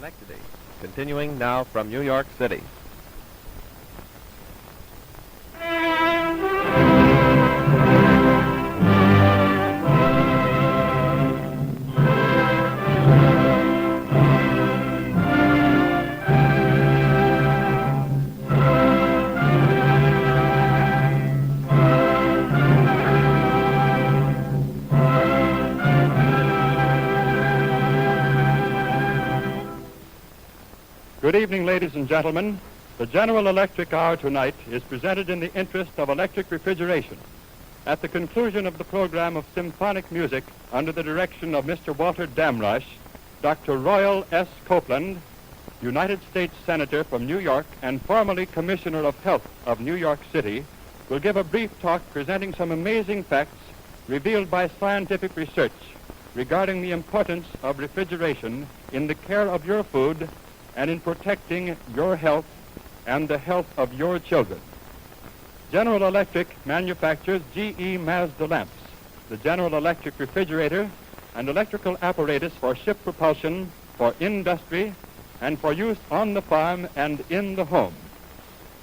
Schenectady. Continuing now from New York City. Good evening, ladies and gentlemen. The General Electric Hour tonight is presented in the interest of electric refrigeration. At the conclusion of the program of symphonic music under the direction of Mr. Walter Damrush, Dr. Royal S. Copeland, United States Senator from New York and formerly Commissioner of Health of New York City, will give a brief talk presenting some amazing facts revealed by scientific research regarding the importance of refrigeration in the care of your food and in protecting your health and the health of your children. General Electric manufactures GE Mazda lamps, the General Electric refrigerator, and electrical apparatus for ship propulsion, for industry, and for use on the farm and in the home.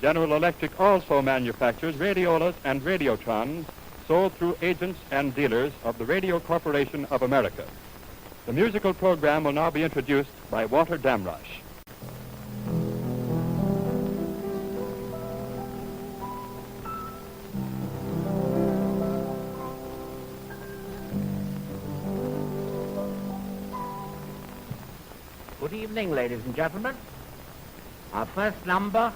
General Electric also manufactures radiolas and radiotrons sold through agents and dealers of the Radio Corporation of America. The musical program will now be introduced by Walter Damrush. Good evening, ladies and gentlemen. Our first number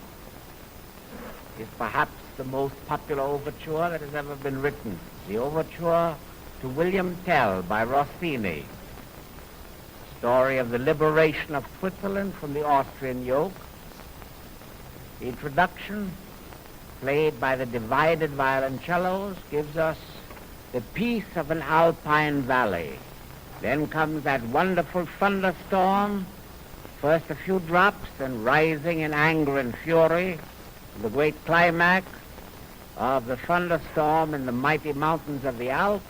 is perhaps the most popular overture that has ever been written, the overture to William Tell by Rossini, story of the liberation of Switzerland from the Austrian yoke. The introduction, played by the divided violoncellos, gives us the peace of an alpine valley. Then comes that wonderful thunderstorm, first a few drops, then rising in anger and fury, the great climax of the thunderstorm in the mighty mountains of the Alps,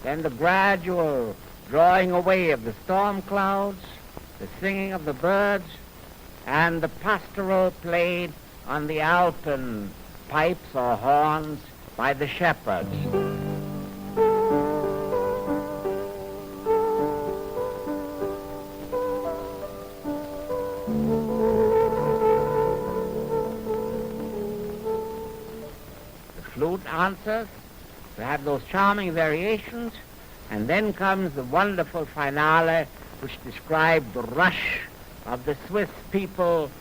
then the gradual drawing away of the storm clouds, the singing of the birds, and the pastoral played on the Alpen pipes or horns by the shepherds. Flute answers to have those charming variations, and then comes the wonderful finale which described the rush of the Swiss people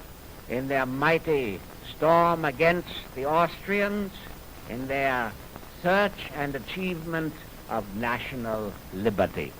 in their mighty storm against the Austrians, in their search and achievement of national liberty.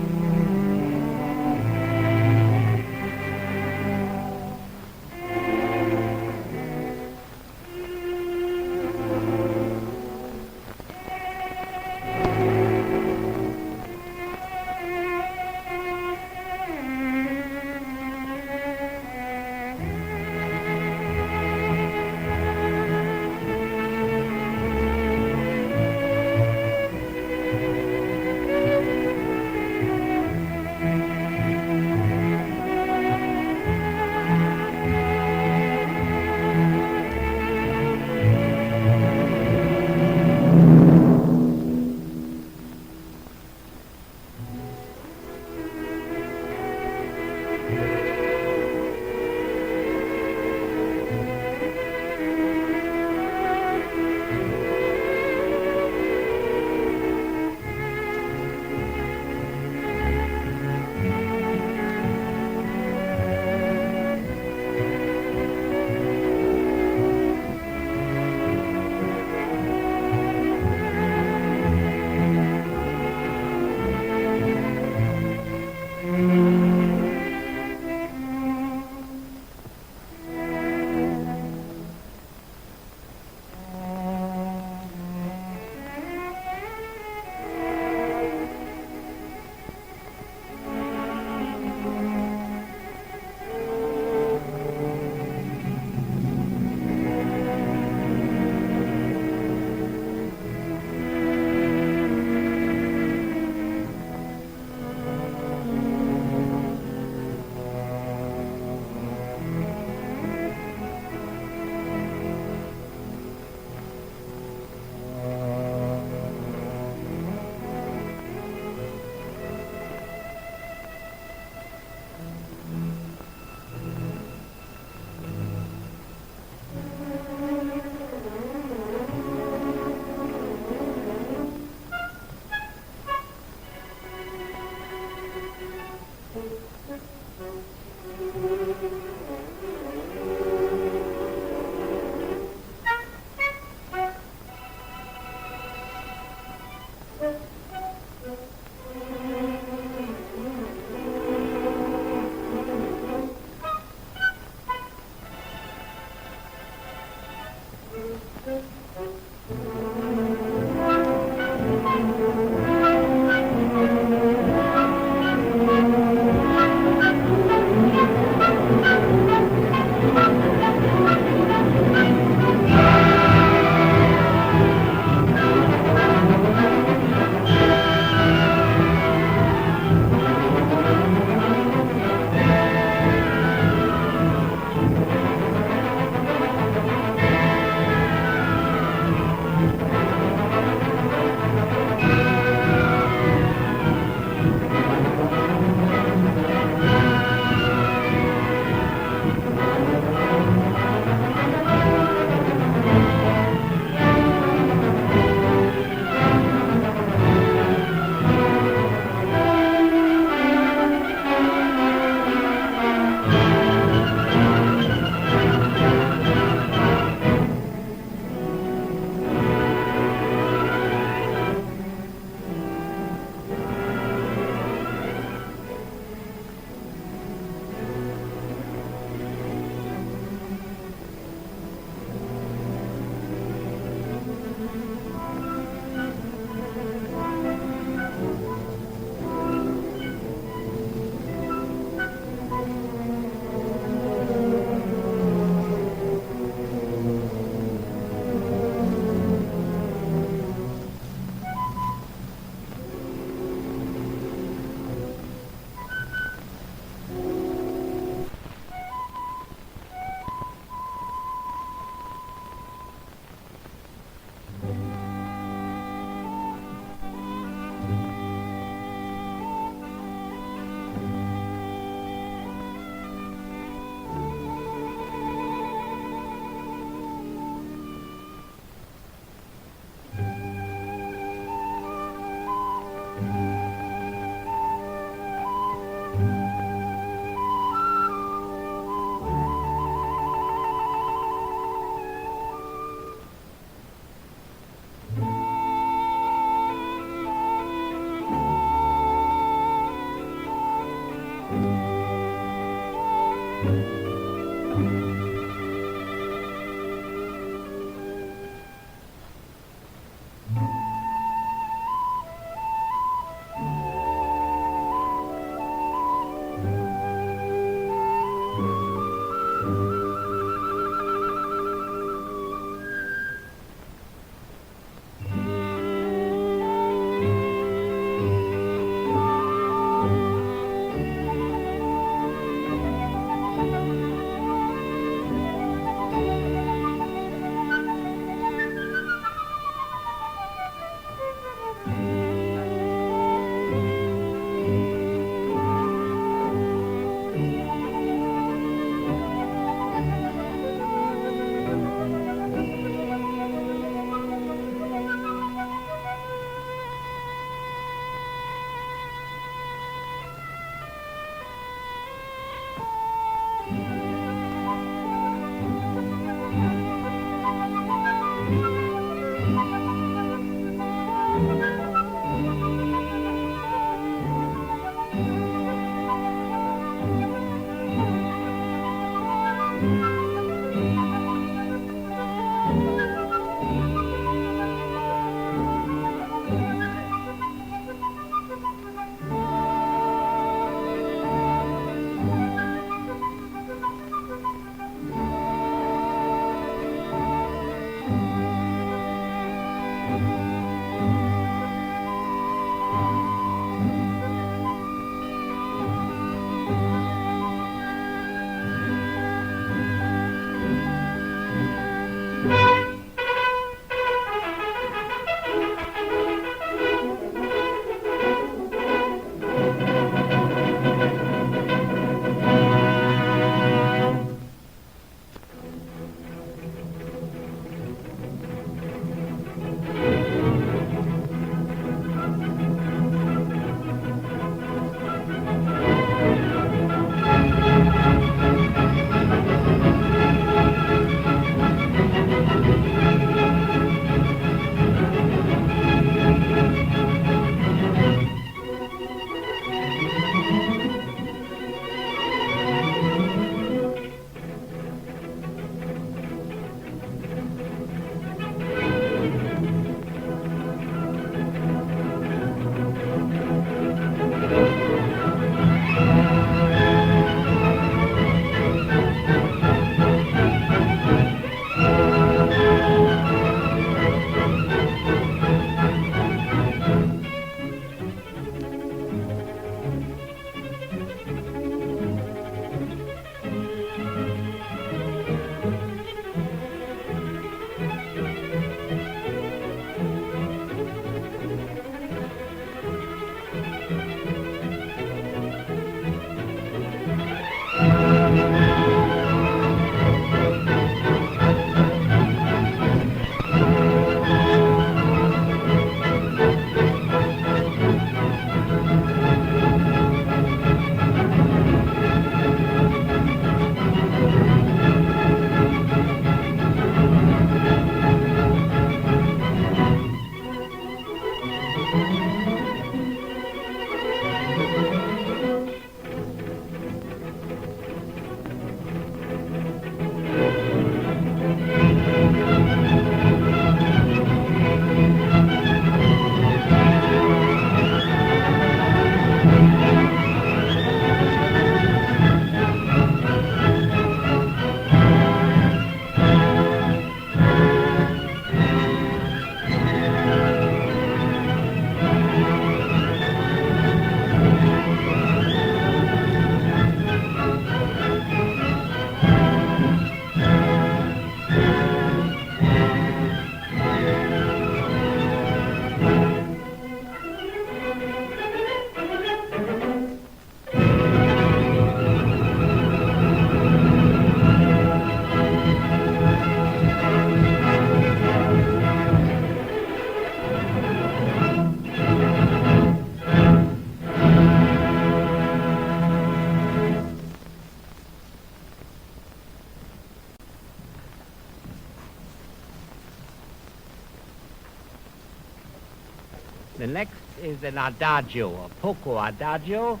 The next is an adagio, a poco adagio,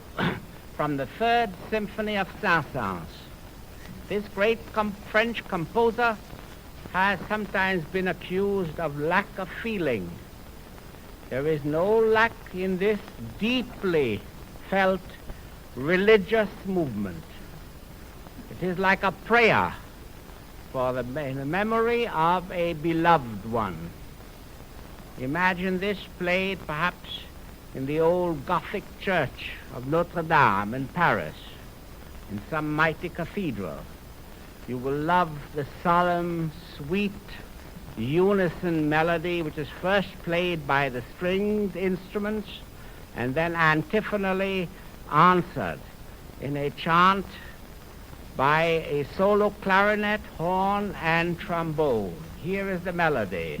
from the Third Symphony of Saint-Saëns. This great French composer has sometimes been accused of lack of feeling. There is no lack in this deeply felt religious movement. It is like a prayer for the memory of a beloved one. Imagine this played perhaps in the old Gothic church of Notre Dame in Paris, in some mighty cathedral. You will love the solemn, sweet, unison melody which is first played by the stringed instruments and then antiphonally answered in a chant by a solo clarinet, horn, and trombone. Here is the melody.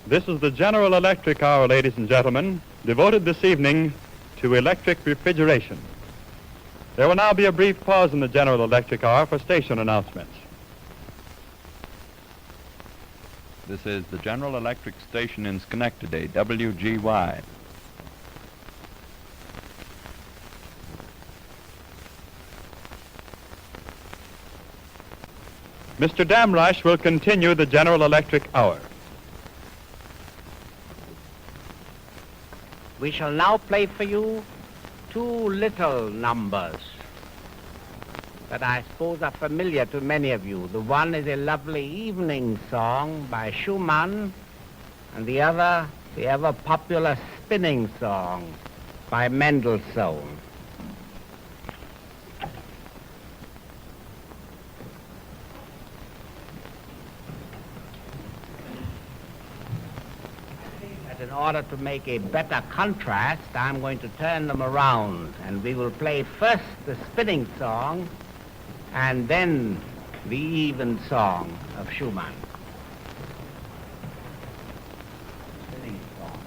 This is the General Electric Hour, ladies and gentlemen, devoted this evening to electric refrigeration. There will now be a brief pause in the General Electric Hour for station announcements. This is the General Electric station in Schenectady, WGY. Mr. Damrush will continue the General Electric Hour. We shall now play for you two little numbers that I suppose are familiar to many of you. The one is a lovely evening song by Schumann, and the other, the ever popular spinning song by Mendelssohn. In order to make a better contrast, I'm going to turn them around, and we will play first the spinning song and then the even song of Schumann. Spinning song.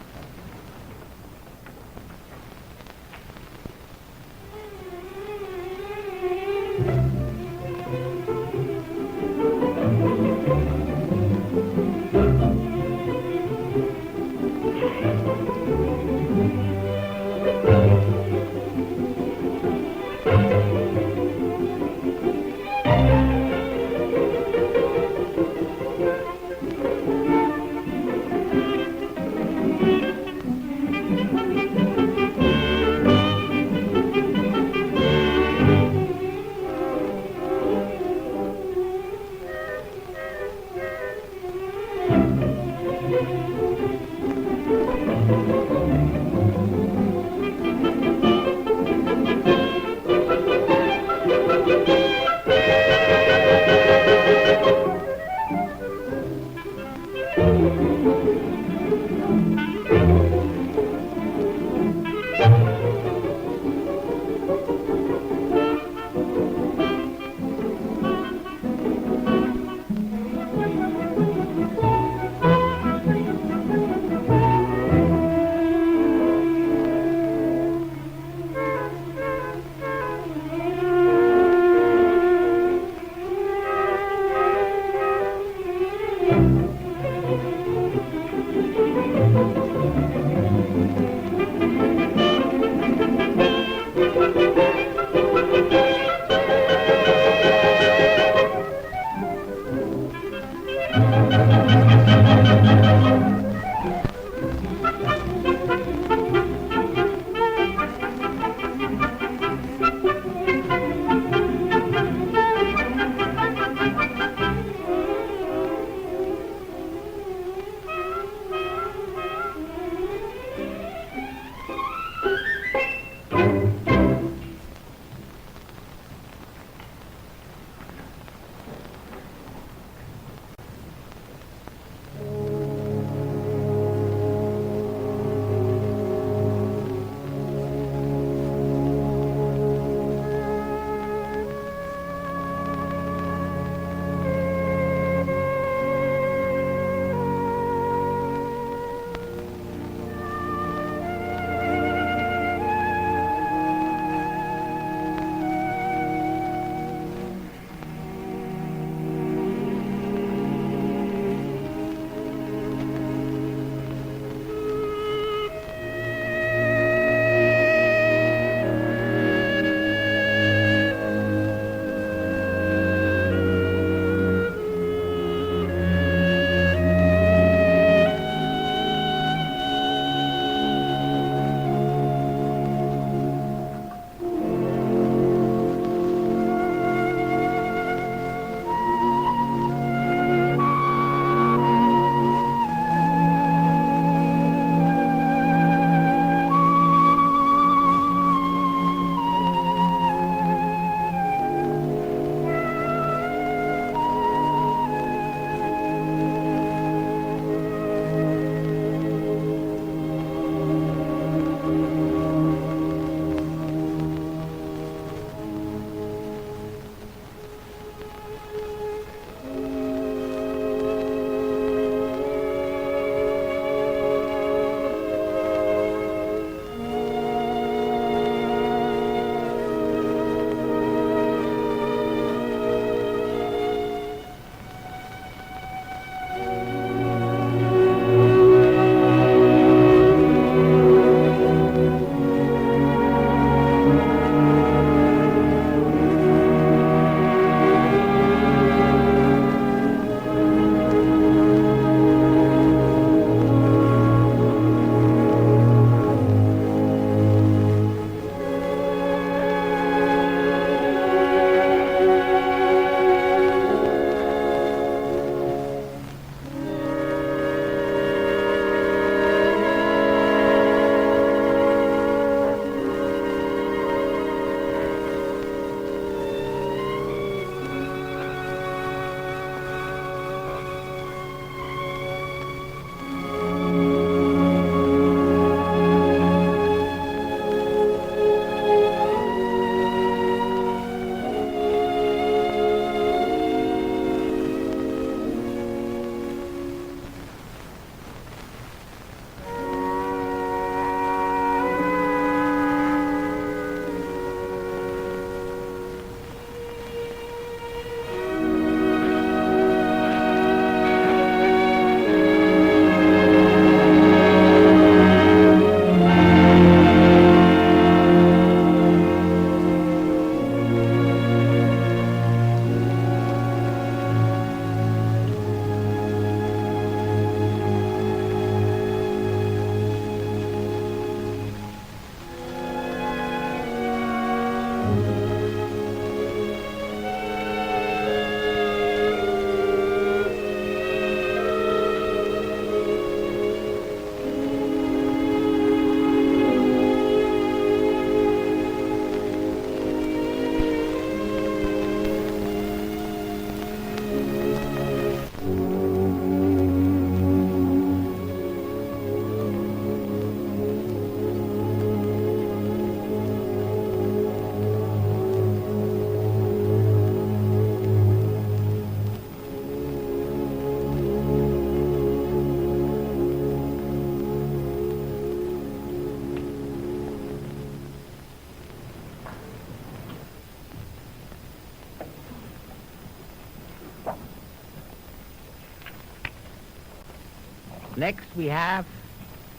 Next we have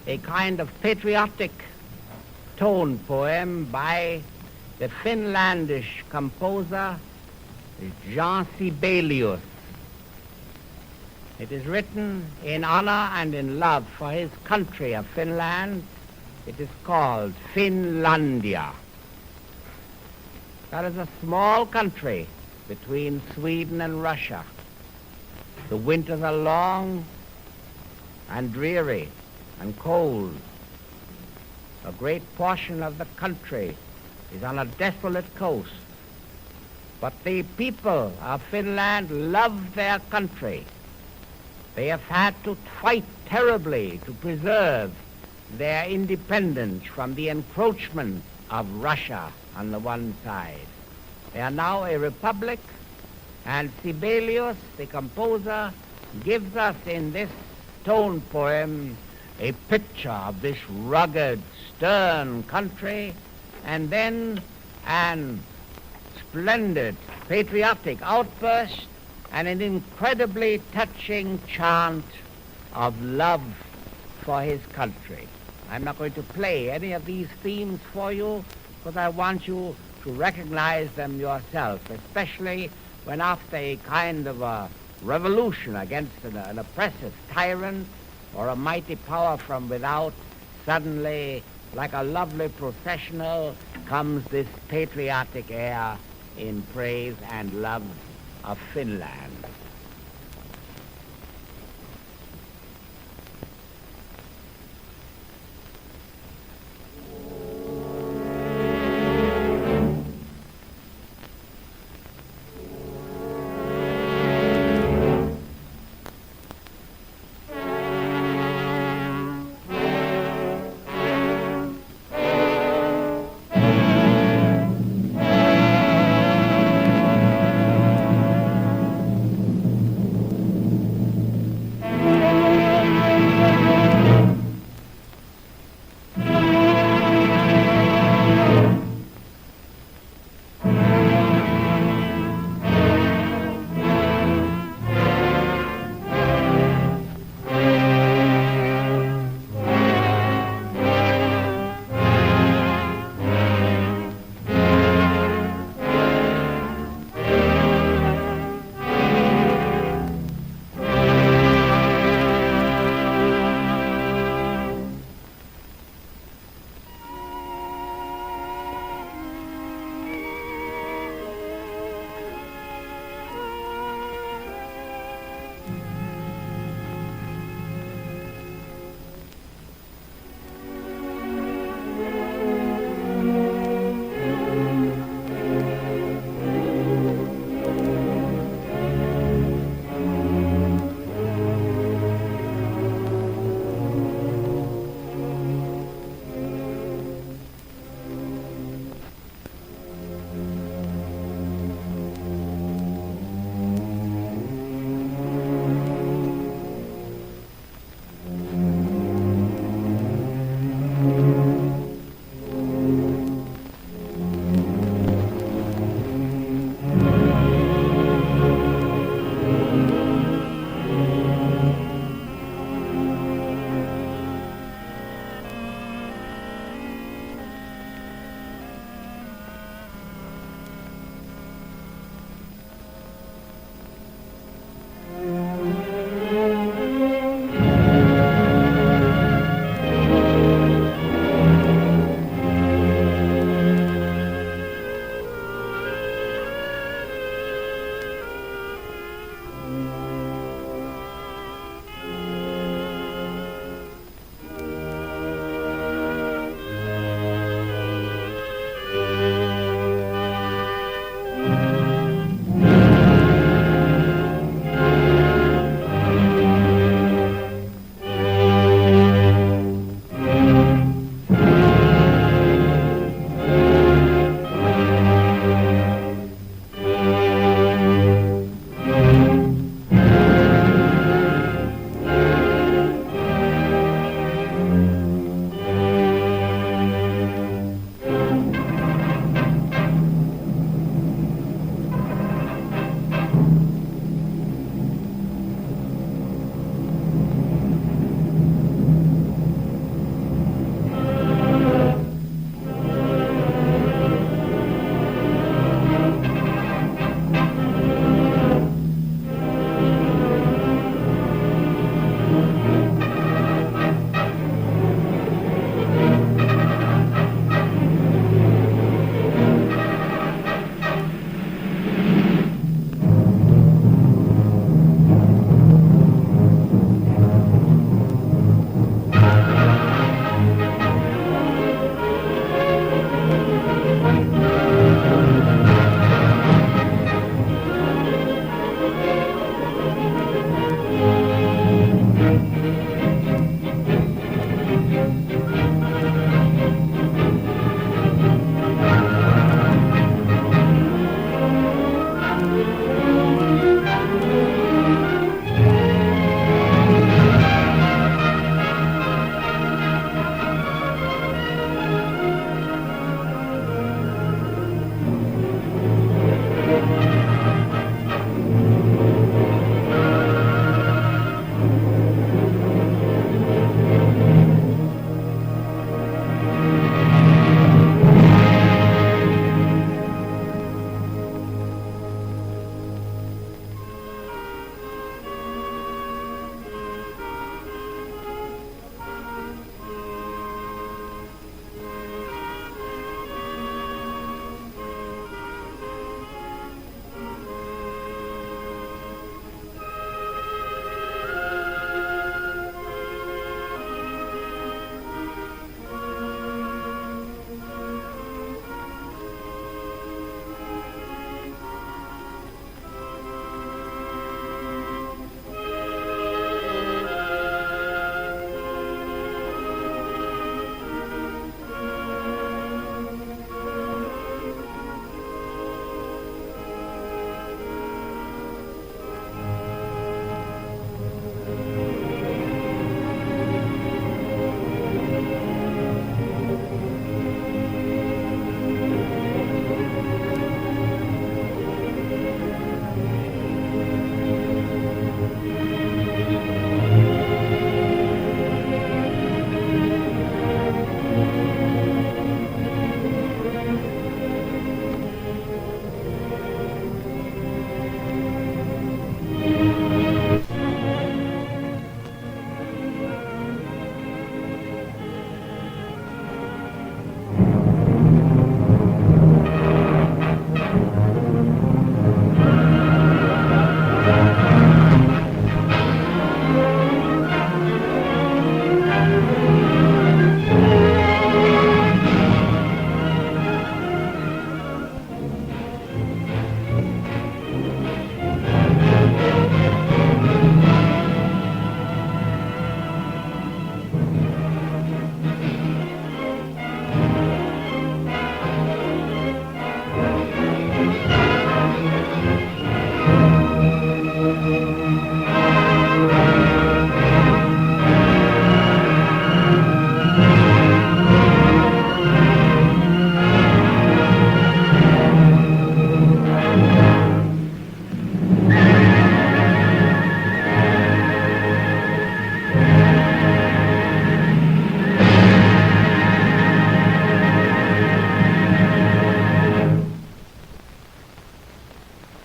a kind of patriotic tone poem by the Finlandish composer Jean Sibelius. It is written in honor and in love for his country of Finland. It is called Finlandia. That is a small country between Sweden and Russia. The winters are long and dreary and cold. A great portion of the country is on a desolate coast. But the people of Finland love their country. They have had to fight terribly to preserve their independence from the encroachment of Russia on the one side. They are now a republic, and Sibelius, the composer, gives us in this tone poem a picture of this rugged, stern country, and then an splendid patriotic outburst and an incredibly touching chant of love for his country. I'm not going to play any of these themes for you because I want you to recognize them yourself, especially when after a kind of a revolution against an oppressive tyrant or a mighty power from without, suddenly, like a lovely processional, comes this patriotic air in praise and love of Finland.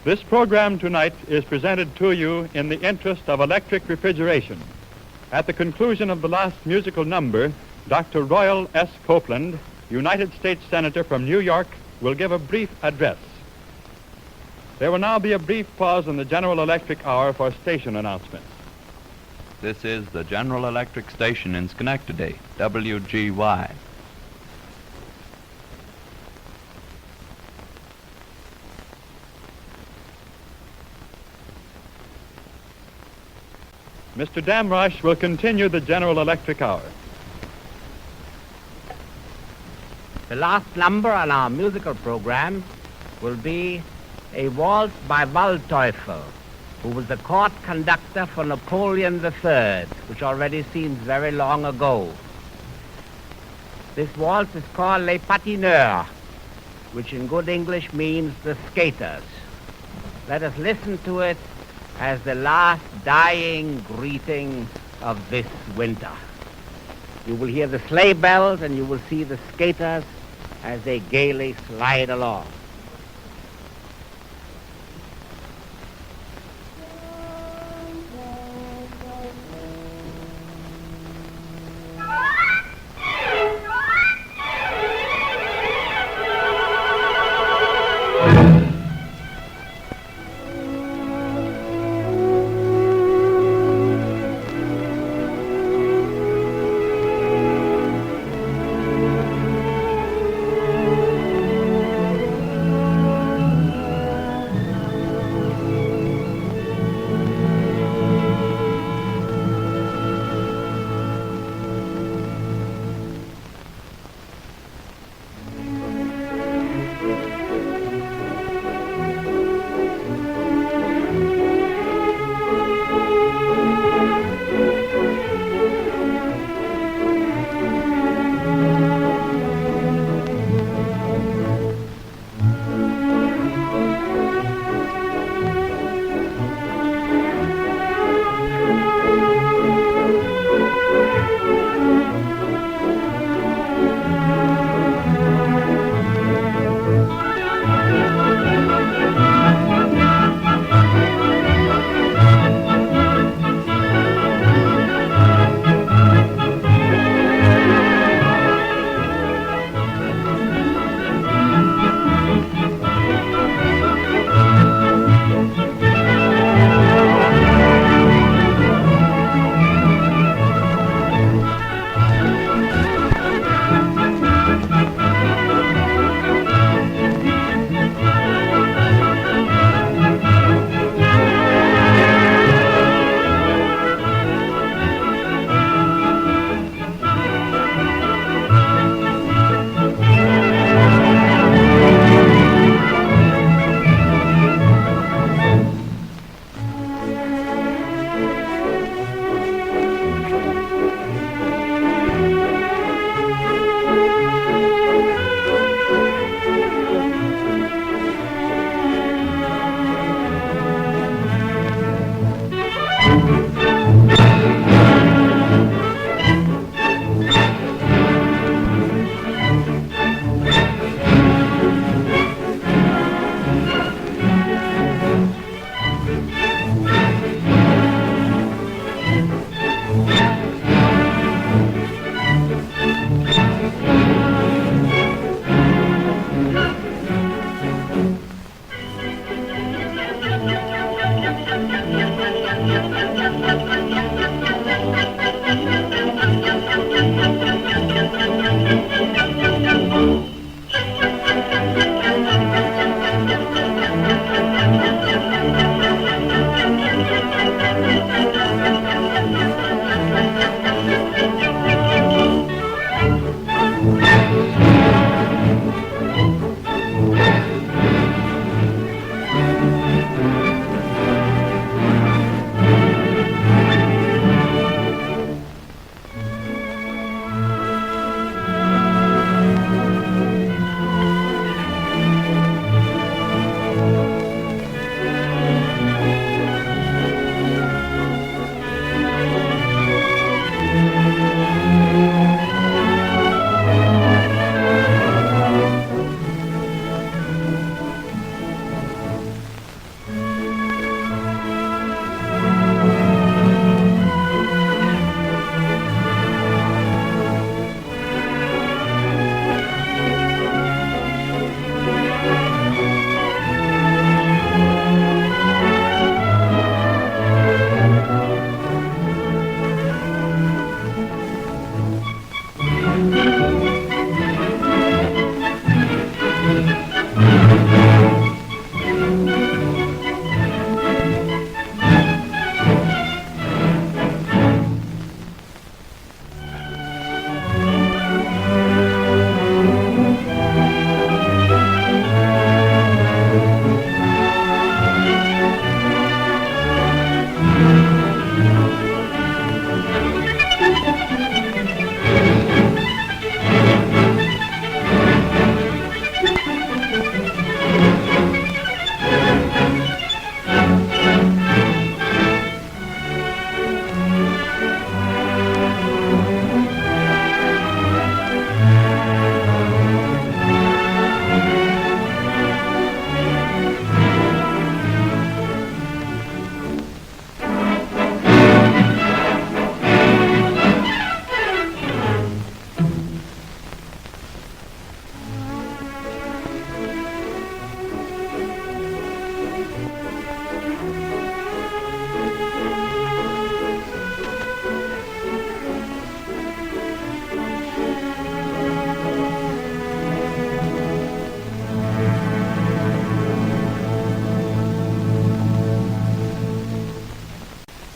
This program tonight is presented to you in the interest of electric refrigeration. At the conclusion of the last musical number, Dr. Royal S. Copeland, United States Senator from New York, will give a brief address. There will now be a brief pause in the General Electric Hour for station announcements. This is the General Electric Station in Schenectady, WGY. Mr. Damrosch will continue the General Electric Hour. The last number on our musical program will be a waltz by Waldteufel, who was the court conductor for Napoleon III, which already seems very long ago. This waltz is called Les Patineurs, which in good English means the skaters. Let us listen to it as the last dying greeting of this winter. You will hear the sleigh bells and you will see the skaters as they gaily slide along.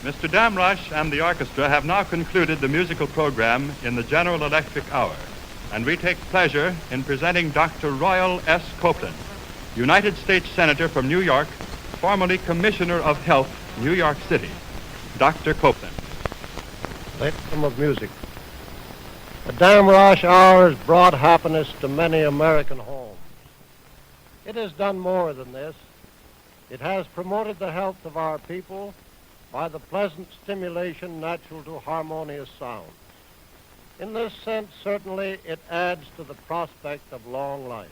Mr. Damrosch and the orchestra have now concluded the musical program in the General Electric Hour, and we take pleasure in presenting Dr. Royal S. Copeland, United States Senator from New York, formerly Commissioner of Health, New York City. Dr. Copeland. Victim of music. The Damrosch Hour has brought happiness to many American homes. It has done more than this. It has promoted the health of our people by the pleasant stimulation natural to harmonious sounds. In this sense, certainly, it adds to the prospect of long life.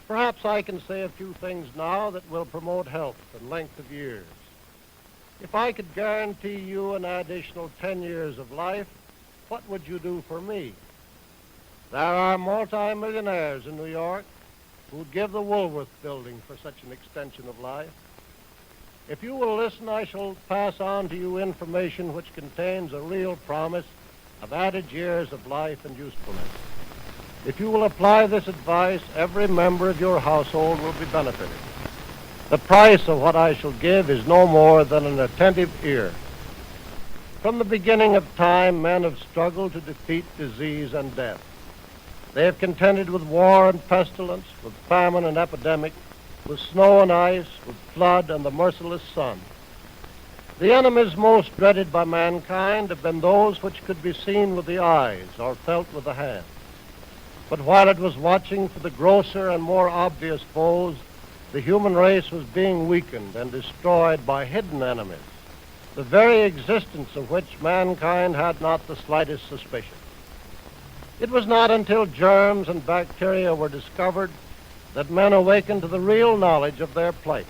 Perhaps I can say a few things now that will promote health and length of years. If I could guarantee you an additional 10 years of life, what would you do for me? There are multi-millionaires in New York who'd give the Woolworth building for such an extension of life. If you will listen, I shall pass on to you information which contains a real promise of added years of life and usefulness. If you will apply this advice, every member of your household will be benefited. The price of what I shall give is no more than an attentive ear. From the beginning of time, men have struggled to defeat disease and death. They have contended with war and pestilence, with famine and epidemic, with snow and ice, with flood and the merciless sun. The enemies most dreaded by mankind have been those which could be seen with the eyes or felt with the hands. But while it was watching for the grosser and more obvious foes, the human race was being weakened and destroyed by hidden enemies, the very existence of which mankind had not the slightest suspicion. It was not until germs and bacteria were discovered that men awakened to the real knowledge of their plight.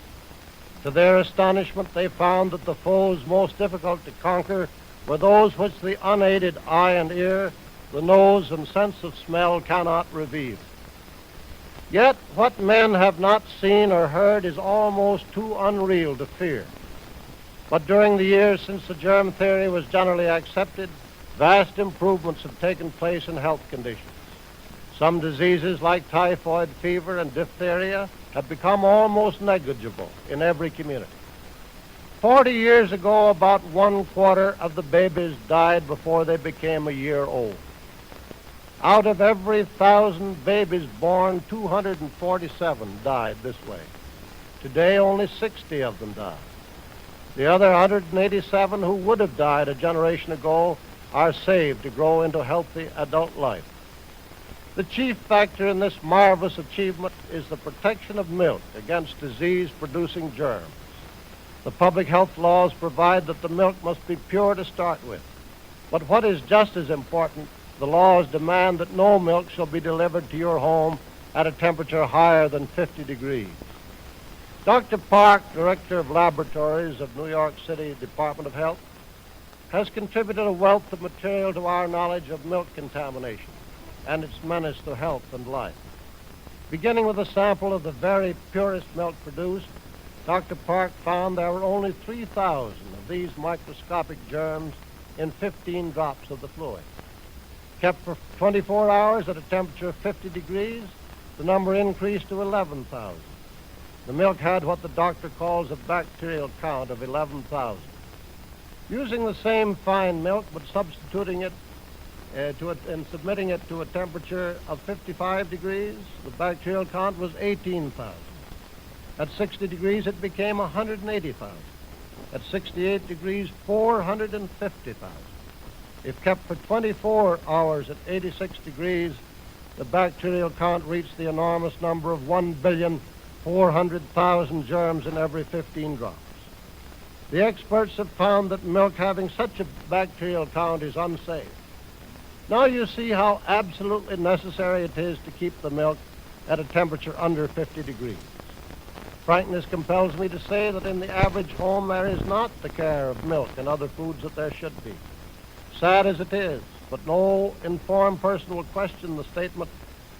To their astonishment, they found that the foes most difficult to conquer were those which the unaided eye and ear, the nose and sense of smell cannot reveal. Yet what men have not seen or heard is almost too unreal to fear. But during the years since the germ theory was generally accepted, vast improvements have taken place in health conditions. Some diseases like typhoid fever and diphtheria have become almost negligible in every community. 40 years ago, about 1/4 of the babies died before they became a year old. Out of every 1,000 babies born, 247 died this way. Today, only 60 of them die. The other 187 who would have died a generation ago are saved to grow into healthy adult life. The chief factor in this marvelous achievement is the protection of milk against disease-producing germs. The public health laws provide that the milk must be pure to start with. But what is just as important, the laws demand that no milk shall be delivered to your home at a temperature higher than 50 degrees. Dr. Park, Director of Laboratories of New York City Department of Health, has contributed a wealth of material to our knowledge of milk contamination and its menace to health and life. Beginning with a sample of the very purest milk produced, Dr. Park found there were only 3,000 of these microscopic germs in 15 drops of the fluid. Kept for 24 hours at a temperature of 50 degrees, the number increased to 11,000. The milk had what the doctor calls a bacterial count of 11,000. Using the same fine milk, but substituting it and submitting it to a temperature of 55 degrees, the bacterial count was 18,000. At 60 degrees, it became 180,000. At 68 degrees, 450,000. If kept for 24 hours at 86 degrees, the bacterial count reached the enormous number of 1,400,000 germs in every 15 drops. The experts have found that milk having such a bacterial count is unsafe. Now you see how absolutely necessary it is to keep the milk at a temperature under 50 degrees. Frankness compels me to say that in the average home there is not the care of milk and other foods that there should be. Sad as it is, but no informed person will question the statement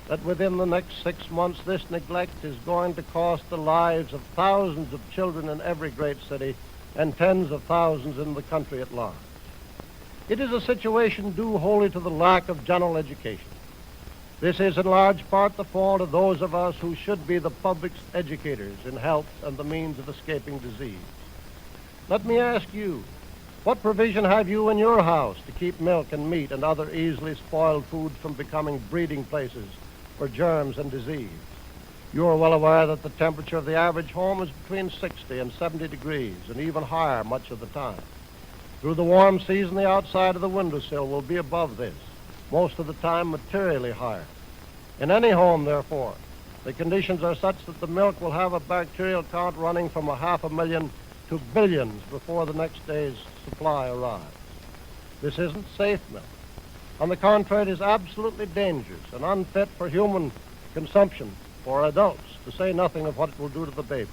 that within the next 6 months this neglect is going to cost the lives of thousands of children in every great city and tens of thousands in the country at large. It is a situation due wholly to the lack of general education. This is in large part the fault of those of us who should be the public's educators in health and the means of escaping disease. Let me ask you, what provision have you in your house to keep milk and meat and other easily spoiled foods from becoming breeding places for germs and disease? You are well aware that the temperature of the average home is between 60 and 70 degrees, and even higher much of the time. Through the warm season, the outside of the windowsill will be above this, most of the time materially higher. In any home, therefore, the conditions are such that the milk will have a bacterial count running from 500,000 to billions before the next day's supply arrives. This isn't safe milk. On the contrary, it is absolutely dangerous and unfit for human consumption for adults, to say nothing of what it will do to the baby.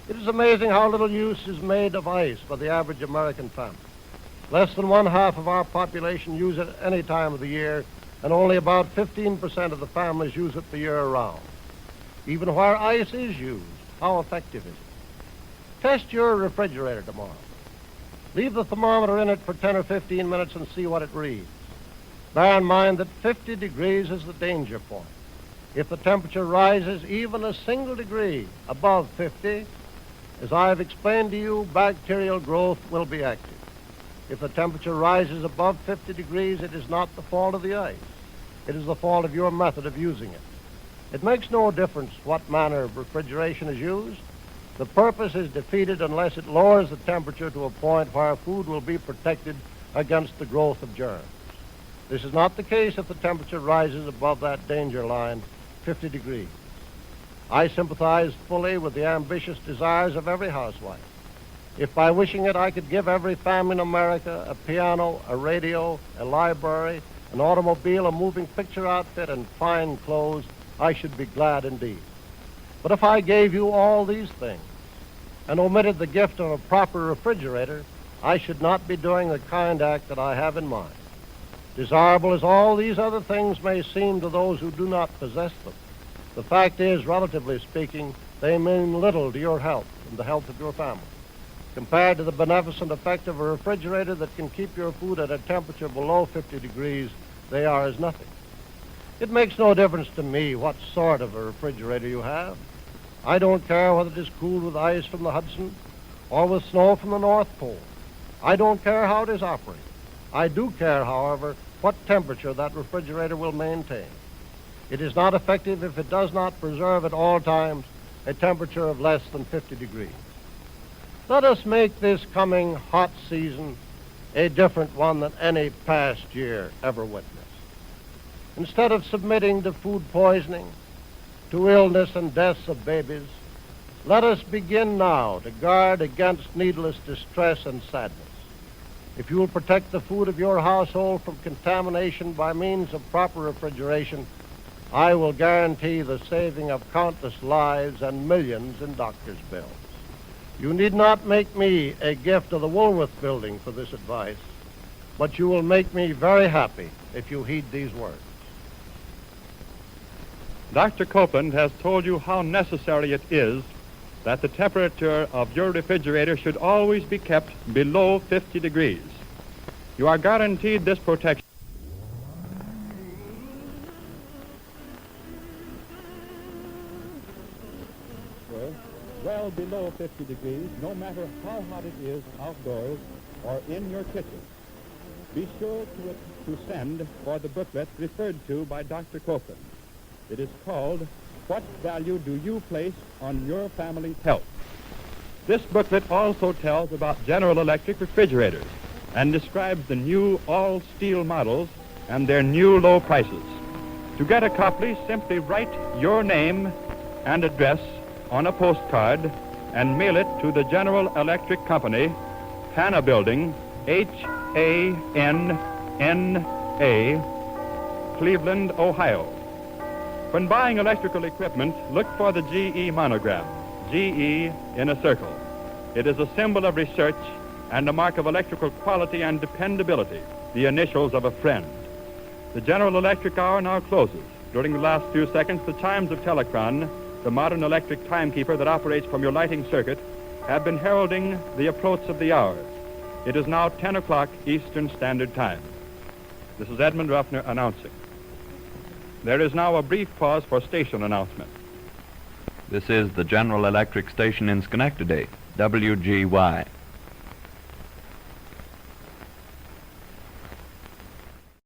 It is amazing how little use is made of ice by the average American family. Less than 1/2 of our population use it any time of the year, and only about 15% of the families use it the year round. Even where ice is used, how effective is it? Test your refrigerator tomorrow. Leave the thermometer in it for 10 or 15 minutes and see what it reads. Bear in mind that 50 degrees is the danger point. If the temperature rises even a single degree above 50, as I have explained to you, bacterial growth will be active. If the temperature rises above 50 degrees, it is not the fault of the ice. It is the fault of your method of using it. It makes no difference what manner of refrigeration is used. The purpose is defeated unless it lowers the temperature to a point where food will be protected against the growth of germs. This is not the case if the temperature rises above that danger line, 50 degrees. I sympathize fully with the ambitious desires of every housewife. If by wishing it I could give every family in America a piano, a radio, a library, an automobile, a moving picture outfit, and fine clothes, I should be glad indeed. But if I gave you all these things and omitted the gift of a proper refrigerator, I should not be doing the kind act that I have in mind. Desirable as all these other things may seem to those who do not possess them, the fact is, relatively speaking, they mean little to your health and the health of your family. Compared to the beneficent effect of a refrigerator that can keep your food at a temperature below 50 degrees, they are as nothing. It makes no difference to me what sort of a refrigerator you have. I don't care whether it is cooled with ice from the Hudson or with snow from the North Pole. I don't care how it is operated. I do care, however, what temperature that refrigerator will maintain. It is not effective if it does not preserve at all times a temperature of less than 50 degrees. Let us make this coming hot season a different one than any past year ever witnessed. Instead of submitting to food poisoning, to illness and deaths of babies, let us begin now to guard against needless distress and sadness. If you will protect the food of your household from contamination by means of proper refrigeration, I will guarantee the saving of countless lives and millions in doctors' bills. You need not make me a gift of the Woolworth Building for this advice, but you will make me very happy if you heed these words. Dr. Copeland has told you how necessary it is that the temperature of your refrigerator should always be kept below 50 degrees. You are guaranteed this protection. Well below 50 degrees, no matter how hot it is outdoors or in your kitchen. Be sure to send for the booklet referred to by Dr. Copeland. It is called, What Value Do You Place on Your Family's Health? This booklet also tells about General Electric refrigerators and describes the new all-steel models and their new low prices. To get a copy, simply write your name and address on a postcard and mail it to the General Electric Company, Hanna Building, Hanna, Cleveland, Ohio. When buying electrical equipment, look for the GE monogram, GE in a circle. It is a symbol of research and a mark of electrical quality and dependability, the initials of a friend. The General Electric hour now closes. During the last few seconds, the chimes of Telecron, the modern electric timekeeper that operates from your lighting circuit, have been heralding the approach of the hour. It is now 10 o'clock Eastern Standard Time. This is Edmund Ruffner announcing. There is now a brief pause for station announcement. This is the General Electric station in Schenectady, WGY.